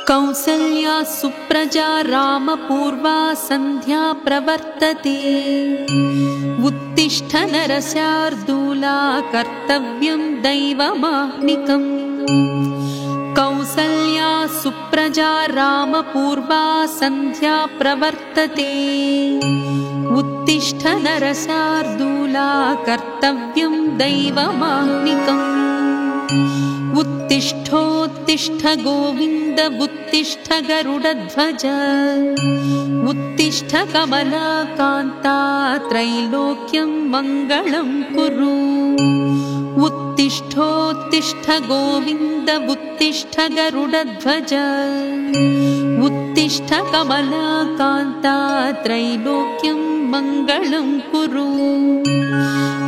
कौसल्या सुप्रजा रामपूर्वा सन्ध्या प्रवर्तते। उत्तिष्ठ नरशार्दूला कर्तव्यं दैवमाह्निकम्। कौसल्या सुप्रजा रामपूर्वा सन्ध्या प्रवर्तते। उत्तिष्ठ नरशार्दूला कर्तव्यं दैवमाह्निकम्। उत्तिष्ठोत्तिष्ठ गोविन्द उत्तिष्ठ गरुडध्वज। उत्तिष्ठ कमलाकान्ता त्रैलोक्यं मङ्गलं कुरु। उत्तिष्ठोत्तिष्ठ गोविन्द उत्तिष्ठ गरुडध्वज। उत्तिष्ठ कमलाकान्ता त्रैलोक्यं मङ्गलं कुरु।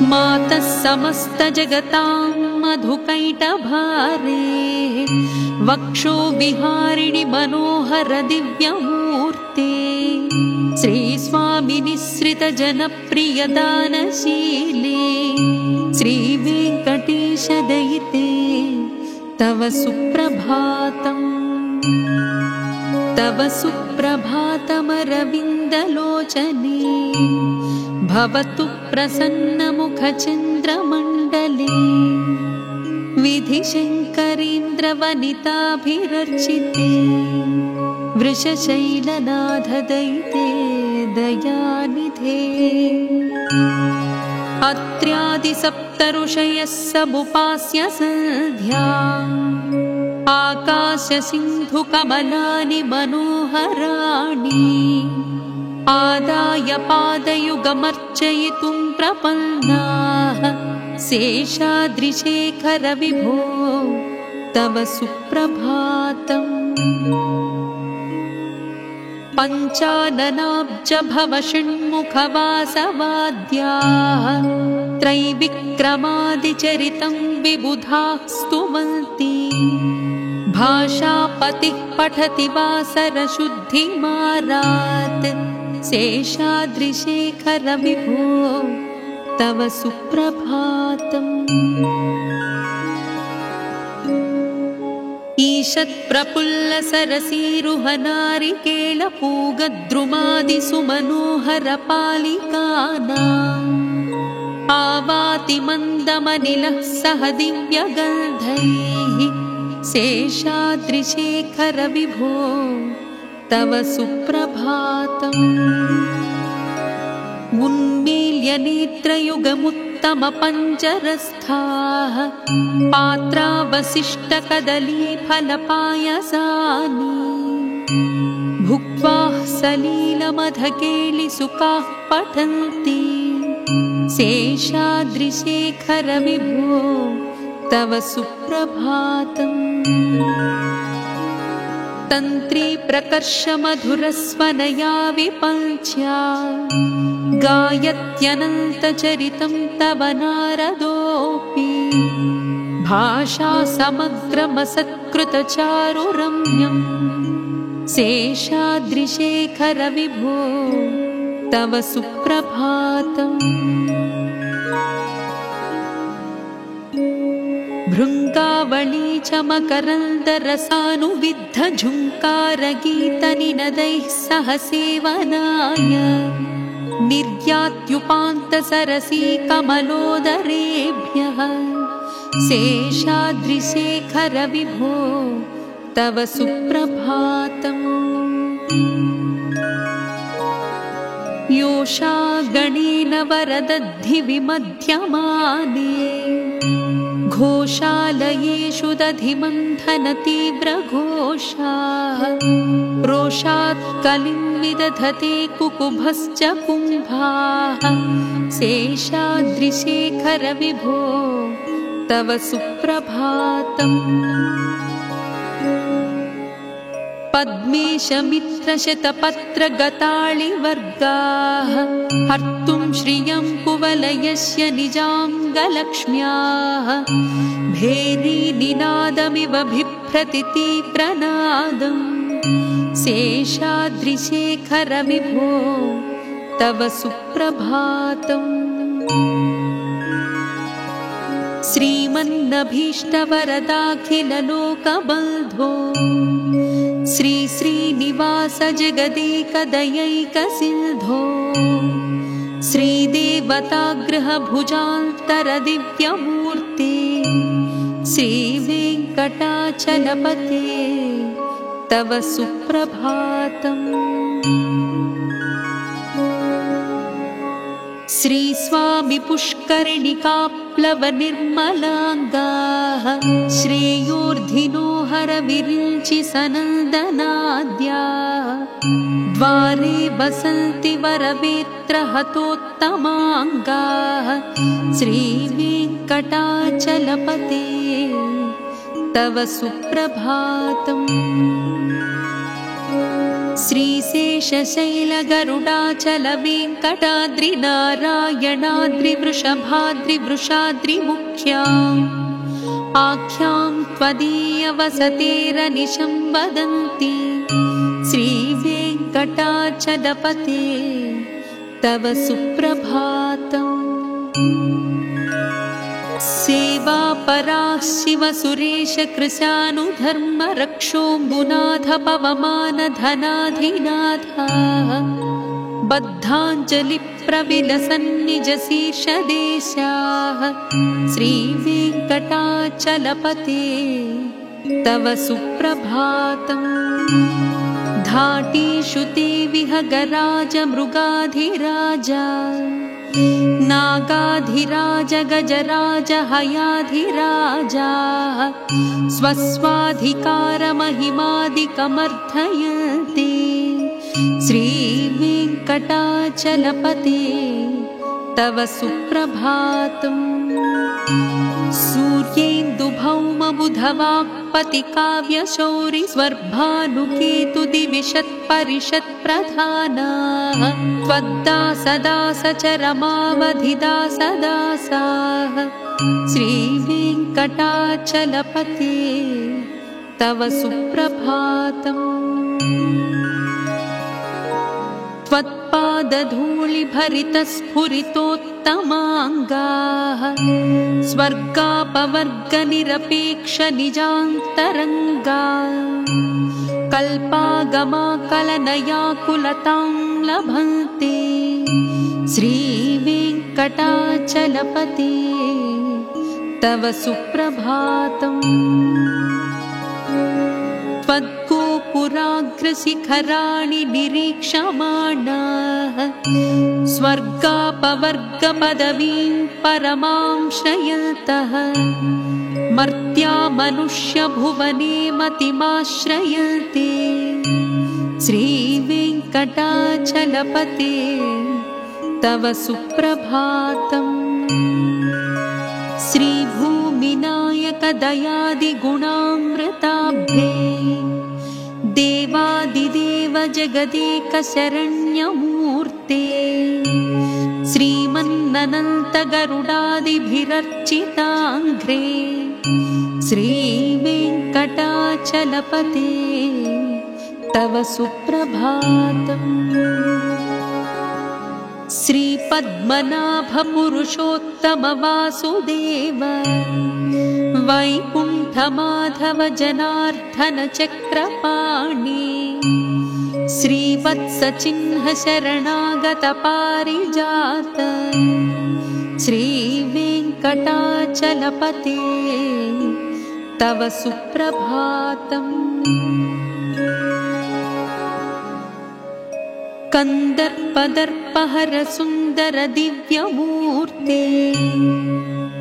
मातः समस्तजगतां मधुकैटभारे। वक्षो विहारिणि मनोहर दिव्यमूर्ते। श्रीस्वामिनिःसृतजनप्रियदानशीले। श्रीवेङ्कटेशदयिते तव सुप्रभातम्। तव सुप्रभातमरविन्दलोचने। भवतु प्रसन्नमुखचन्द्रमण्डले। विधिशङ्करीन्द्रवनिताभिरर्चिते। वृषशैलनाथदयिते दयानिधे। अत्र्यादिसप्तऋषयः समुपास्य सन्ध्या। आकाशसिन्धुकमलानि मनोहराणि। आदाय पादयुगमर्चयितुं प्रपन्नाः। शेषाद्रिशेखर विभो तव सुप्रभातम्। पञ्चाननाब्ज भव षण्मुखवासवाद्याः। त्रैविक्रमादिचरितं विबुधाः स्तुवन्ति। भाषापतिः पठति वासरशुद्धिमारात्। शेषाद्रिशेखर विभो तव सुप्रभातम्। ईषत्प्रफुल्लसरसीरुहनारिकेलपूगद्रुमादिसुमनोहरपालिकानाम्। आवाति मन्दमनिलः सह दिव्यगन्धैः। शेषाद्रिशेखर विभो तव सुप्रभातम्। उन्मील्य नेत्रयुगमुत्तमपञ्चरस्थाः। पात्रावशिष्टकदलीफलपायसानि। भुक्त्वा सलीलमधकेलिसुकाः पठन्ति। शेषाद्रिशेखर विभो तव सुप्रभातम्। तन्त्री प्रकर्षमधुरस्वनया विपञ्च्या। गायत्यनन्तचरितं तव नारदोऽपि। भाषा समग्रमसत्कृतचारुरम्यम्। शेषाद्रिशेखर विभो तव सुप्रभातम्। भृङ्गावळी च मकरन्दरसानुविद्ध झुङ्कारगीतनिनदैः सह सेवनाय। निर्यात्युपान्तसरसी कमलोदरेभ्यः। शेषाद्रिशेखर विभो तव सुप्रभातम्। योषा गणेन वरदद्धि विमध्यमाने। घोषालयेषु दधिमन्थनतीव्रघोषाः। रोषात् कलिं विदधते कुकुभश्च कुम्भाः। शेषाद्रिशेखर विभो तव सुप्रभातम्। पद्मेशमित्रशतपत्रगताळिवर्गाः। हर्तुं श्रियं कुवलयस्य निजाङ्गलक्ष्म्याः। भेरीनिनादमिव बिभ्रति तीव्रनादम्। शेषाद्रिशेखर विभो तव सुप्रभातम्। श्रीमन्नभीष्टवरदाखिललोकबन्धो श्री श्रीनिवास जगदेकदयैकसिन्धो श्रीदेवतागृहभुजान्तरदिव्यमूर्ते श्रीवेङ्कटाचलपते तव सुप्रभातम्। श्रीस्वामि पुष्करिणिकाप्लवनिर्मलाङ्गाः श्रेयोर्धिनो हरविरिञ्चि सनन्दनाद्याः द्वारे वसन्ति वरवेत्रहतोत्तमाङ्गाः श्रीवेङ्कटाचलपते तव सुप्रभातम्। श्रीशेषशैलगरुडाचलवेङ्कटाद्रिनारायणाद्रिवृषभाद्रिवृषाद्रिमुख्याम् आख्यां त्वदीयवसतेरनिशं वदन्ति श्रीवेङ्कटाचलपते तव सुप्रभातम्। सेवापराः शिवसुरेशकृशानुधर्मरक्षोऽम्बुनाथ पवमानधनाधिनाथाः बद्धाञ्जलिप्रविलसन्निजशीर्षदेशाः श्रीवेङ्कटाचलपते तव सुप्रभातम्। धाटीषु ते विहगराजमृगाधिराजा नागाधिराज गजराज हयाधिराजा स्वस्वाधिकारमहिमादिकमर्थयन्ति श्रीवेङ्कटाचलपते तव सुप्रभातम्। सूर्येन्दुभौमबुधवाक्पतिकाव्यशौरिस्वर्भानुकेतुदिविशत्परिषत्प्रधानाः त्वद्दासदासचरमावधिदासदासाः श्रीवेङ्कटाचलपते तव सुप्रभातम्। त्वत्पादधूलिभरितस्फुरितोत्तमाङ्गाः स्वर्गापवर्गनिरपेक्षनिजान्तरङ्गा कल्पागमाकलनयाकुलतां लभन्ते श्रीवेङ्कटाचलपते तव सुप्रभातम्। त्वद्गोपुराग्रशिखराणि निरीक्षमाणाः स्वर्गापवर्गपदवीं परमां श्रयन्तः मर्त्या मनुष्यभुवने मतिमाश्रयन्ते श्रीवेङ्कटाचलपते तव सुप्रभातम्। श्रीभूमिनायकदयादिगुणामृताब्धे देवादिदेव जगदेकशरण्यमूर्ते श्रीमन्ननन्तगरुडादिभिरर्चिताङ्घ्रे श्रीवेङ्कटाचलपते तव सुप्रभातम्। श्रीपद्मनाभपुरुषोत्तमवासुदेव वैकुण्ठमाधव जनार्दन चक्रपाणि श्रीवत्सचिह्न शरणागत पारिजात श्रीवेङ्कटाचलपते तव सुप्रभातम्। कन्दर्पदर्पहर सुन्दर दिव्यमूर्ते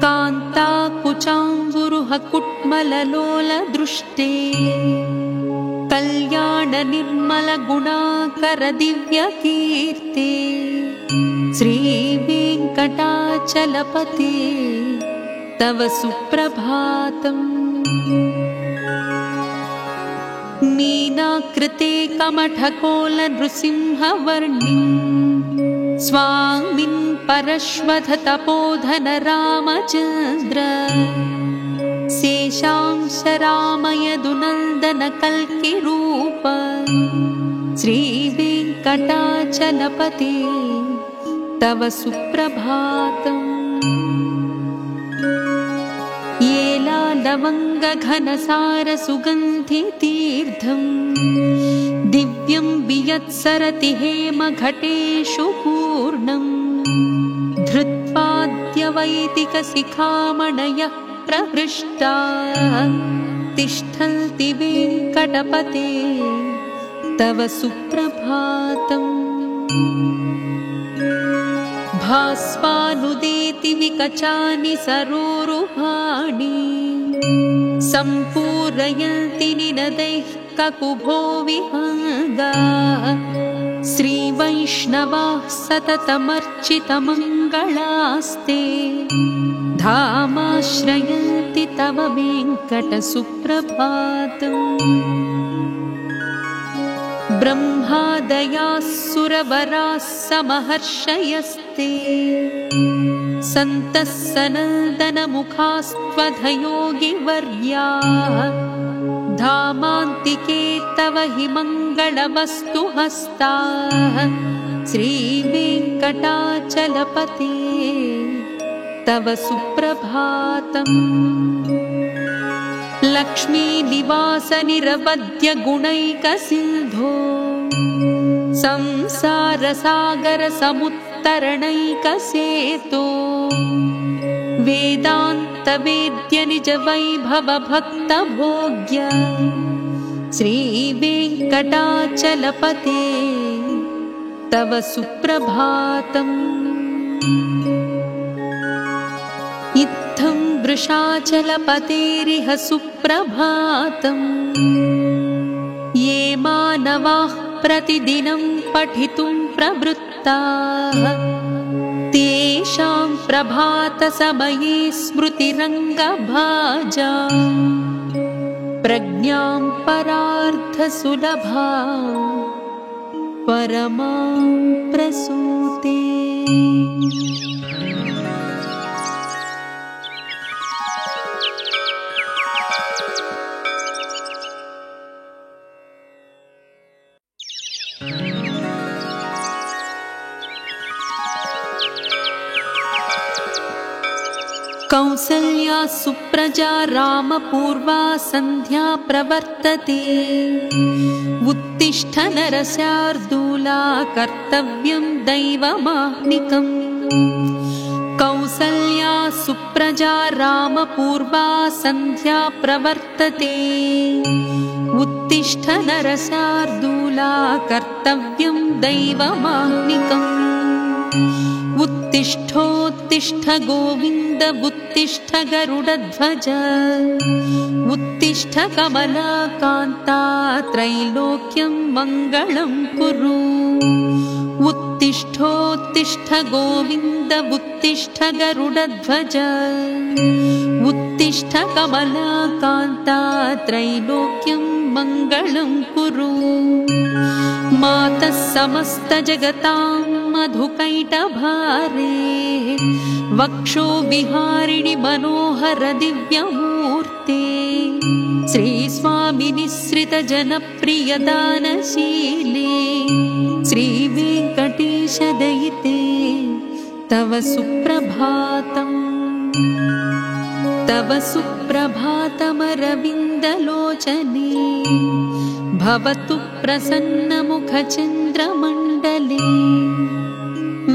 कान्ताकुचाम्बुरुह कुट्मललोल दृष्टे कल्याण निर्मल गुणाकर दिव्यकीर्ते श्रीवेङ्कटाचलपते तव सुप्रभातम्। मीनाकृते कमठकोल नृसिंहवर्णि स्वामिन् परश्वथ तपोधन रामचन्द्र शेषांश रामयदुनन्दन कल्किरूप श्रीवेङ्कटाचलपते तव सुप्रभातम्। लवङ्गघनसारसुगन्धितीर्थम् दिव्यं वियत्सरति हेमघटेषु पूर्णम् धृत्वाद्यवैदिकशिखामणयः प्रहृष्टाः तिष्ठन्ति वेङ्कटपते तव सुप्रभातम्। भास्वानुदेति विकचानि सरोरुहाणि सम्पूरयन्ति निनदैः ककुभो विहङ्गाः श्रीवैष्णवाः सततमर्चितमङ्गलास्ते धामाश्रयन्ति तव वेङ्कटसुप्रभातम्। ब्रह्मादयाः सुरवराः समहर्षयस्ते सन्तः सनन्दनमुखास्त्वधयोगिवर्याः धामान्तिके तव हि मङ्गलवस्तु हस्ताः श्रीवेङ्कटाचलपते तव सुप्रभातम्। लक्ष्मीनिवासनिरवद्यगुणैकसिन्धो संसारसागरसमुत्तरणैकसेतो वेदान्तवेद्यनिजवैभवभक्तभोग्य श्रीवेङ्कटाचलपते तव सुप्रभातम्। इत्थं वृषाचलपतेरिह सुप्रभातम्। ये मानवाः प्रतिदिनं पठितुं प्रवृत्ताः तेषां प्रभातसमये स्मृतिरङ्गभाजा प्रज्ञां परार्थसुलभा परमां प्रसूते। कौसल्या सुप्रजा रामपूर्वा सन्ध्या प्रवर्तते उत्तिष्ठ नरशार्दूला कर्तव्यं दैवमाह्निकम्। कौसल्या सुप्रजा रामपूर्वा सन्ध्या प्रवर्तते उत्तिष्ठ नरशार्दूला कर्तव्यं दैवमाह्निकम्। उत्तिष्ठोत्तिष्ठ गोविन्द उत्तिष्ठ गरुडध्वज उत्तिष्ठ कमलाकान्ता त्रैलोक्यं मङ्गलं कुरु। उत्तिष्ठोत्तिष्ठ गोविन्द उत्तिष्ठ गरुडध्वज उत्तिष्ठ कमलाकान्ता त्रैलोक्यं मङ्गलं कुरु। मातः समस्तजगतां मधुकैटभारे वक्षो विहारिणि मनोहर दिव्यमूर्ते श्रीस्वामिनिःसृतजनप्रियदानशीले श्रीवेङ्कटेश दयिते तव सुप्रभातम्। तव सुप्रभातमरविन्दलोचने भवतु प्रसन्नमुखचन्द्रमण्डले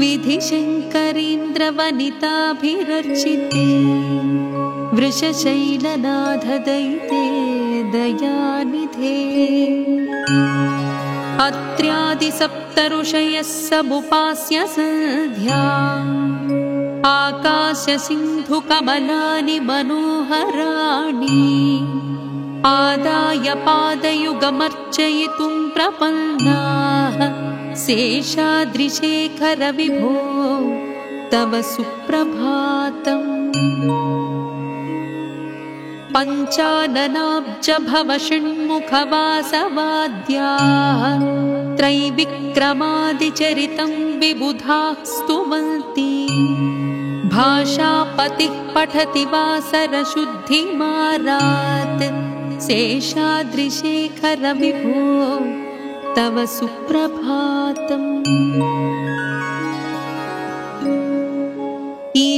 विधिशङ्करेन्द्रवनिताभिरर्चिते वृषशैलनाथदयिते दयानिधे। अत्र्यादिसप्तऋषयः समुपास्य सन्ध्या आकाशसिन्धुकमलानि मनोहराणि आदाय पादयुगमर्चयितुं प्रपन्नाः शेषाद्रिशेखर विभो तव सुप्रभातम्। पञ्चाननाब्जभवषण्मुखवासवाद्याः त्रैविक्रमादिचरितं विबुधाः स्तुवन्ति भाषापतिः पठति वासरशुद्धिमारात् शेषाद्रिशेखर विभो तव सुप्रभातम्।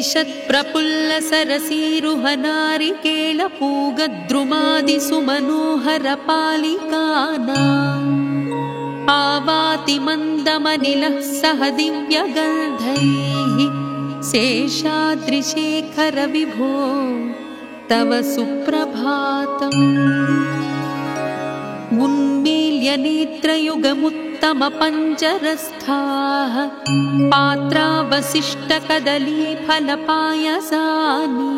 ईषत्प्रफुल्लसरसीरुहनारिकेलपूगद्रुमादिसुमनोहरपालिकानाम् आवाति मन्दमनिलः सह दिव्यगन्धैः शेषाद्रिशेखर विभो तव सुप्रभातम् उन्मील्य नेत्रयुगमुत्तमपञ्जरस्थाः पात्रावशिष्टकदलीफलपायसानि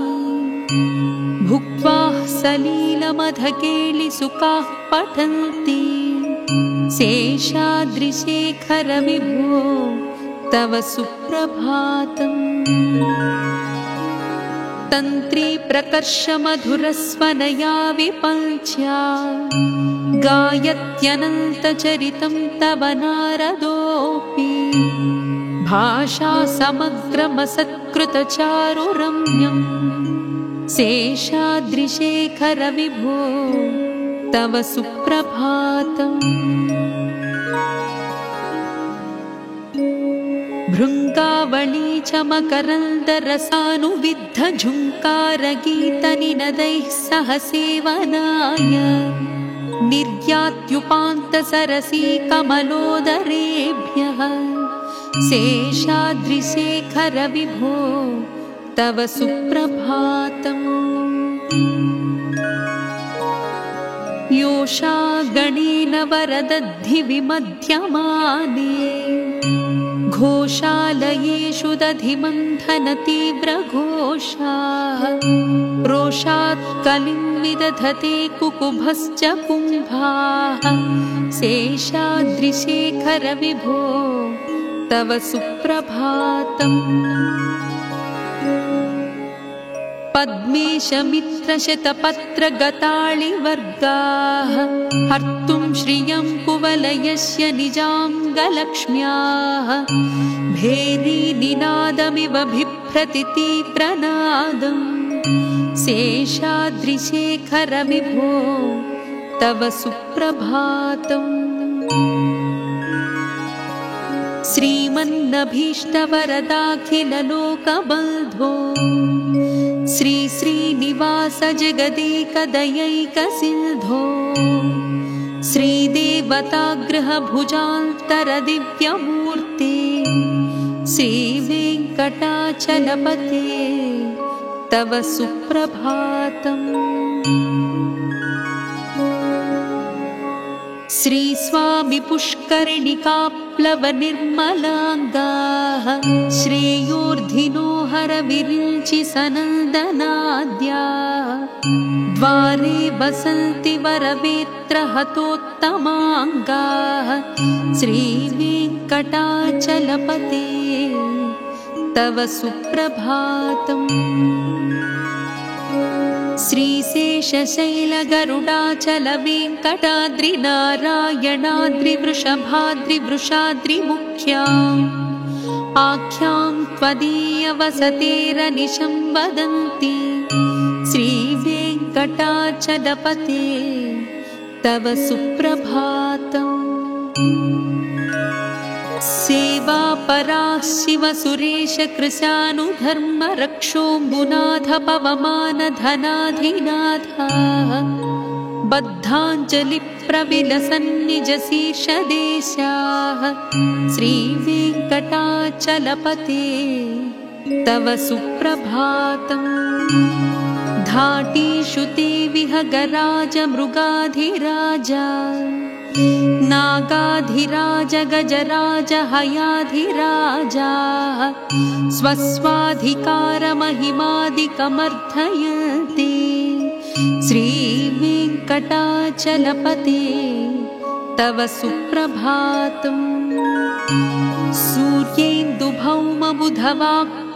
भुक्त्वा सलीलमधकेलिसुखाः पठन्ति शेषाद्रिशेखर विभो तव सुप्रभातम् तन्त्री प्रकर्षमधुरस्वनया विपञ्च्या गायत्यनन्तचरितं तव नारदोऽपि भाषा समग्रमसत्कृतचारुरम्यं शेषाद्रिशेखर विभो तव सुप्रभातम् भृङ्गावळी च मकरन्दरसानुविद्धझुङ्कारगीतनिनदैः सह सेवनाय निर्यात्युपान्तसरसी कमलोदरेभ्यः शेषाद्रिशेखर विभो तव सुप्रभातम् योषा गणेन वरदद्धिविमध्यमाने घोषालयेषु दधिमन्थनतीव्रघोषाः रोषात् कलिं विदधते कुकुभश्च कुम्भाः शेषाद्रिशेखर विभो तव सुप्रभातम् पद्मेशमित्रशतपत्रगताळिवर्गाः हर्तुं श्रियं कुवलयस्य निजाङ्गलक्ष्म्याः भेरीनिनादमिव बिभ्रति तीव्रनादम् शेषाद्रिशेखर विभो तव सुप्रभातम् श्रीमन्नभीष्टवरदाखिललोकबन्धो श्री श्रीनिवास जगदेकदयैकसिन्धो श्रीदेवतागृहभुजान्तरदिव्यमूर्ते श्रीवेङ्कटाचलपते तव सुप्रभातम् श्रीस्वामि पुष्करिणिकाप्लवनिर्मलाङ्गाः श्रेयोर्धिनो हरविरिञ्चि सनन्दनाद्याः द्वारे वसन्ति वरवेत्रहतोत्तमाङ्गाः श्रीवेङ्कटाचलपते तव सुप्रभातम् श्रीशेषशैलगरुडाचलवेङ्कटाद्रिनारायणाद्रिवृषभाद्रिवृषाद्रिमुख्याम् आख्यां त्वदीयवसतेरनिशं वदन्ति श्रीवेङ्कटाचलपते तव सुप्रभातम् सेवापराः शिवसुरेश कृशानुधर्मरक्षोऽम्बुनाथ पवमानधनाधिनाथाः बद्धाञ्जलिप्रविलसन्निजशीर्षदेशाः श्रीवेङ्कटाचलपते तव सुप्रभातम् धाटीषु ते विहगराजमृगाधिराजा नागाधिराज गजराज हयाधिराजाः स्वस्वाधिकारमहिमादिकमर्थयन्ति श्रीवेङ्कटाचलपते तव सुप्रभातम्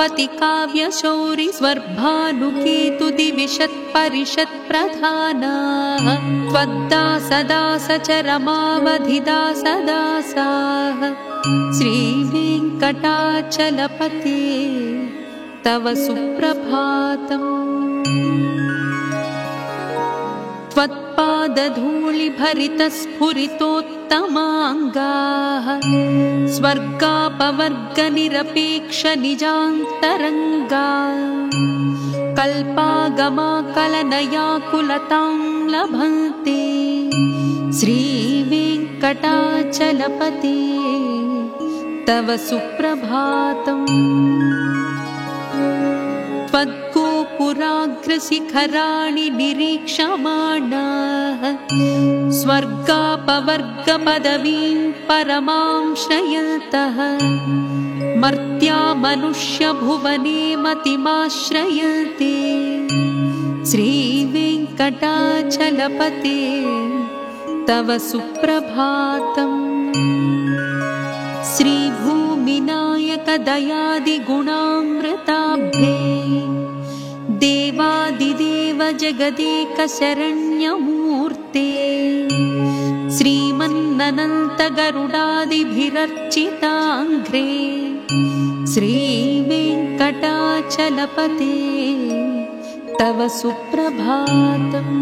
सूर्येन्दुभौमबुधवाक्पतिकाव्यशौरि स्वर्भानुकेतुदिविशत्परिषत्प्रधानाः त्वद्दासदासचरमावधिदासदासाः श्रीवेङ्कटाचलपते तव सुप्रभातम् त्वत्पादधूलिभरितस्फुरितोत् उत्तमाङ्गाः स्वर्गापवर्गनिरपेक्षनिजान्तरङ्गा कल्पागमाकलनयाकुलतां लभन्ते श्रीवेङ्कटाचलपते तव सुप्रभातम्। त्वद्गोपुराग्रशिखराणि निरीक्षमाणाः स्वर्गापवर्गपदवीं परमां श्रयन्तः मर्त्या मनुष्यभुवने मतिमाश्रयन्ते श्रीवेङ्कटाचलपते तव सुप्रभातम्। श्रीभूमिनायकदयादिगुणामृताब्धे देवादिदेव जगदेकशरण्यमूर्ते श्रीमन्ननन्तगरुडादिभिरर्चिताङ्घ्रे श्रीवेङ्कटाचलपते तव सुप्रभातम्।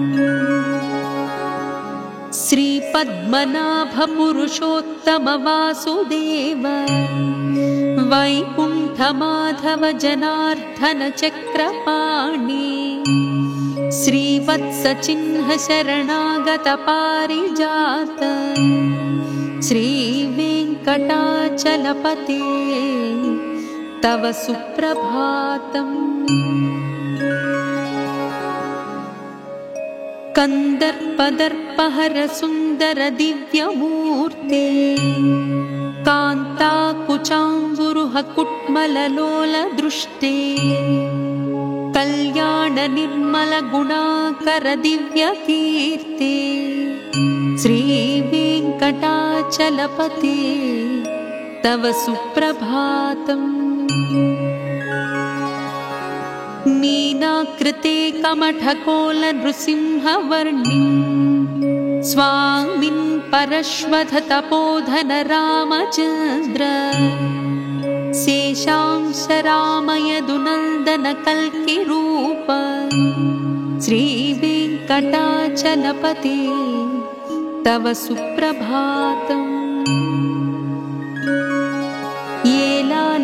श्रीपद्मनाभपुरुषोत्तमवासुदेव वैकुण्ठमाधव जनार्दन चक्रपाणि श्रीवत्सचिह्न शरणागत पारिजात श्रीवेङ्कटाचलपते तव सुप्रभातम्। कन्दर्पदर्पहर सुन्दर दिव्यमूर्ते कान्ताकुचाम्बुरुह कुट्मललोल दृष्टे कल्याण निर्मल गुणाकर दिव्यकीर्ते श्रीवेङ्कटाचलपते तव सुप्रभातम्। मीनाकृते कमठकोल नृसिंहवर्णि स्वामिन् परश्वथ तपोधन रामचन्द्र शेषांश रामयदुनन्दन कल्किरूप श्रीवेङ्कटाचलपते तव सुप्रभातम्।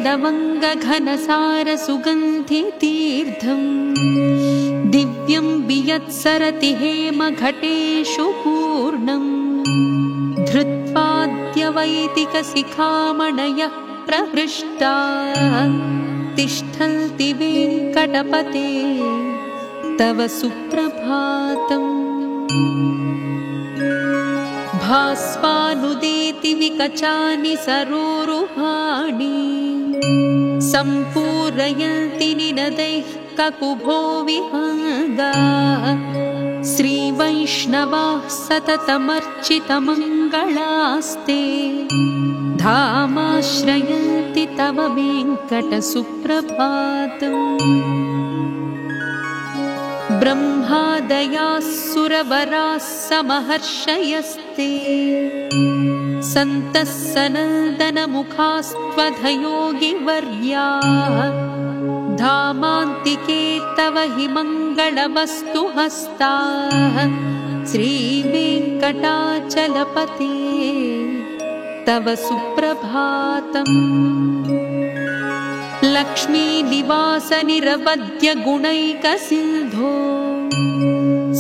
लवङ्गघनसार सुगन्धितीर्थम् दिव्यं वियत्सरति हेमघटेषु पूर्णम् धृत्वाद्यवैदिकशिखामणयः प्रहृष्टाः तिष्ठन्ति वेङ्कटपते तव सुप्रभातम्। भास्वानुदेति विकचानि सरोरुहाणि सम्पूरयन्ति निनदैः ककुभो विहङ्गाः श्रीवैष्णवाः सततमर्चितमङ्गलास्ते धामाश्रयन्ति तव वेङ्कटसुप्रभातम्। ब्रह्मादयाः सुरवराः समहर्षयस्ते सन्तः सनन्दनमुखास्त्वधयोगिवर्याः धामान्तिके तव हि मङ्गलवस्तुहस्ताः श्रीवेङ्कटाचलपते तव सुप्रभातम्। लक्ष्मीनिवास निरवद्य गुणैकसिन्धो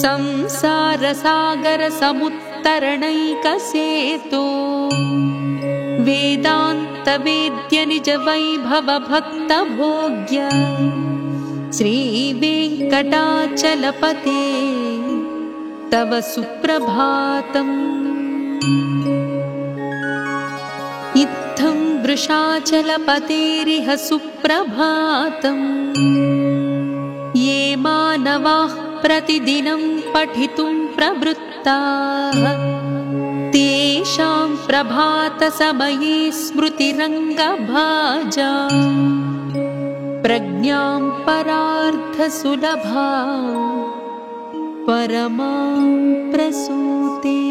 संसारसागर समुत्तरणैकसेतो वेदान्त वेद्य निज वैभव भक्त भोग्य श्रीवेङ्कटाचलपते तव सुप्रभातम्। इत्थं वृषाचलपतेरिह सुप्रभातम्। ये मानवाः प्रतिदिनं पठितुं प्रवृत्ताः तेषां प्रभातसमये स्मृतिरङ्गभाजा प्रज्ञां परार्थसुलभा परमां प्रसूते।